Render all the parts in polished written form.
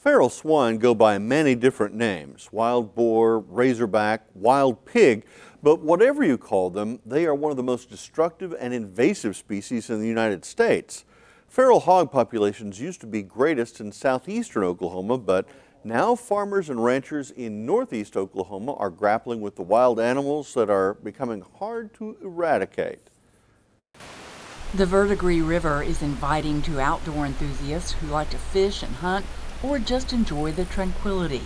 Feral swine go by many different names: wild boar, razorback, wild pig, but whatever you call them, they are one of the most destructive and invasive species in the United States. Feral hog populations used to be greatest in southeastern Oklahoma, but now farmers and ranchers in northeast Oklahoma are grappling with the wild animals that are becoming hard to eradicate. The Verdigris River is inviting to outdoor enthusiasts who like to fish and hunt or just enjoy the tranquility.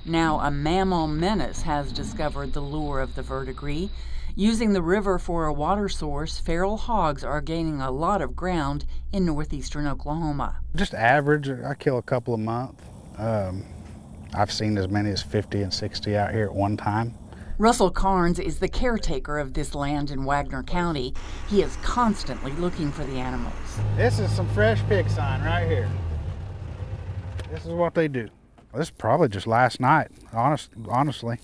Now a mammal menace has discovered the lure of the Verdigris. Using the river for a water source, feral hogs are gaining a lot of ground in northeastern Oklahoma. Just average, I kill a couple a month. I've seen as many as 50 and 60 out here at one time. Russell Carnes is the caretaker of this land in Wagner County. He is constantly looking for the animals. This is some fresh pig sign right here. This is what they do. This is probably just last night, honestly.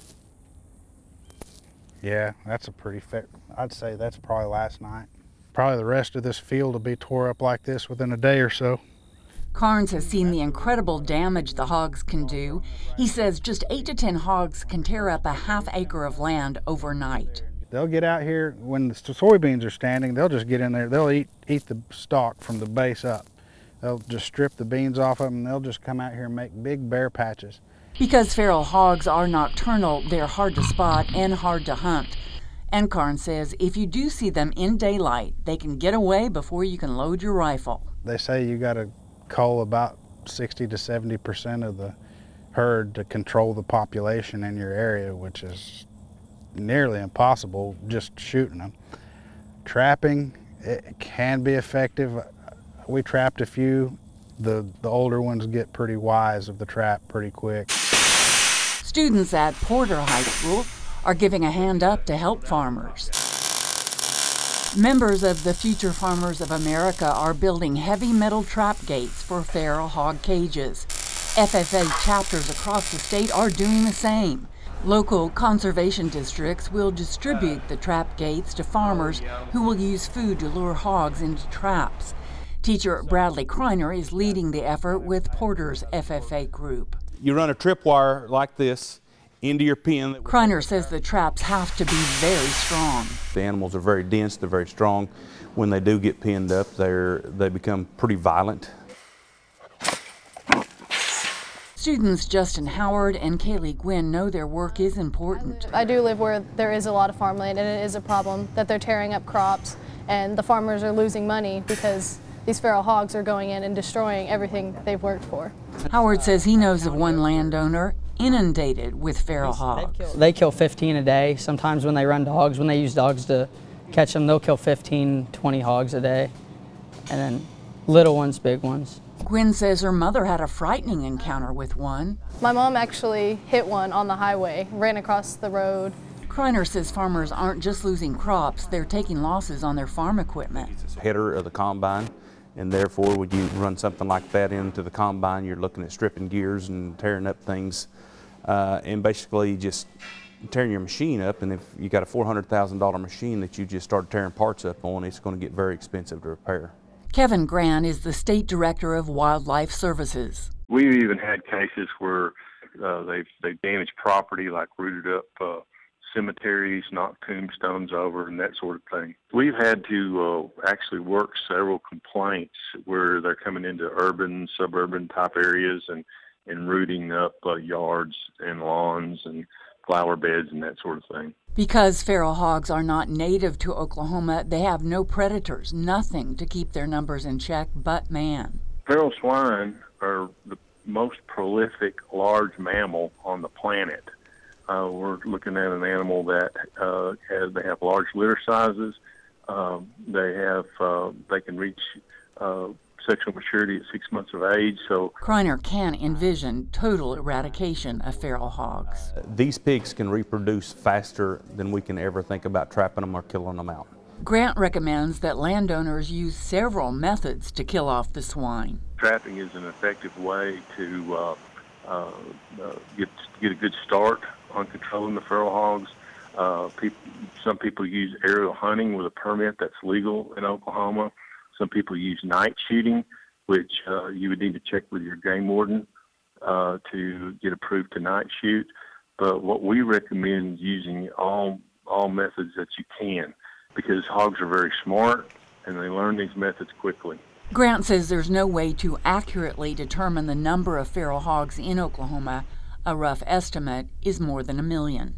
Yeah, that's a pretty fair, I'd say that's probably last night. Probably the rest of this field will be tore up like this within a day or so. Carnes has seen the incredible damage the hogs can do. He says just 8 to 10 hogs can tear up a half-acre of land overnight. They'll get out here when the soybeans are standing, they'll just get in there, they'll eat the stalk from the base up. They'll just strip the beans off of them and they'll just come out here and make big bare patches. Because feral hogs are nocturnal, they're hard to spot and hard to hunt. And Carnes says if you do see them in daylight, they can get away before you can load your rifle. They say you got to cull about 60 to 70% of the herd to control the population in your area, which is nearly impossible just shooting them. Trapping, it can be effective. We trapped a few. The older ones get pretty wise of the trap pretty quick. Students at Porter High School are giving a hand up to help farmers. Members of the Future Farmers of America are building heavy metal trap gates for feral hog cages. FFA chapters across the state are doing the same. Local conservation districts will distribute the trap gates to farmers who will use food to lure hogs into traps. Teacher Bradley Kreiner is leading the effort with Porter's FFA group. You run a tripwire like this into your pen. Kreiner says the traps have to be very strong. The animals are very dense, they're very strong. When they do get pinned up, they become pretty violent. Students Justin Howard and Kaylee Gwynn know their work is important. I do live where there is a lot of farmland, and it is a problem that they're tearing up crops and the farmers are losing money because these feral hogs are going in and destroying everything they've worked for. Howard says he knows of one landowner inundated with feral hogs. They kill 15 a day. Sometimes when they run dogs, when they use dogs to catch them, they'll kill 15, 20 hogs a day. And then little ones, big ones. Gwen says her mother had a frightening encounter with one. My mom actually hit one on the highway, ran across the road. Kreiner says farmers aren't just losing crops, they're taking losses on their farm equipment. Header of the combine, and therefore when you run something like that into the combine, you're looking at stripping gears and tearing up things, and basically just tearing your machine up. And if you got a $400,000 machine that you just start tearing parts up on, it's going to get very expensive to repair. Kevin Grant is the State Director of Wildlife Services. We've even had cases where they've damaged property, like rooted up cemeteries, knocked tombstones over, and that sort of thing. We've had to actually work several complaints where they're coming into urban, suburban type areas and rooting up yards and lawns and flower beds and that sort of thing. Because feral hogs are not native to Oklahoma, they have no predators, nothing to keep their numbers in check but man. Feral swine are the most prolific large mammal on the planet. We're looking at an animal that they have large litter sizes. They can reach sexual maturity at 6 months of age. So Kreiner can envision total eradication of feral hogs. These pigs can reproduce faster than we can ever think about trapping them or killing them out. Grant recommends that landowners use several methods to kill off the swine. Trapping is an effective way to get a good start on controlling the feral hogs. Some people use aerial hunting with a permit that's legal in Oklahoma. Some people use night shooting, which you would need to check with your game warden to get approved to night shoot. But what we recommend is using all methods that you can, because hogs are very smart and they learn these methods quickly. Grant says there's no way to accurately determine the number of feral hogs in Oklahoma. A rough estimate is more than 1 million.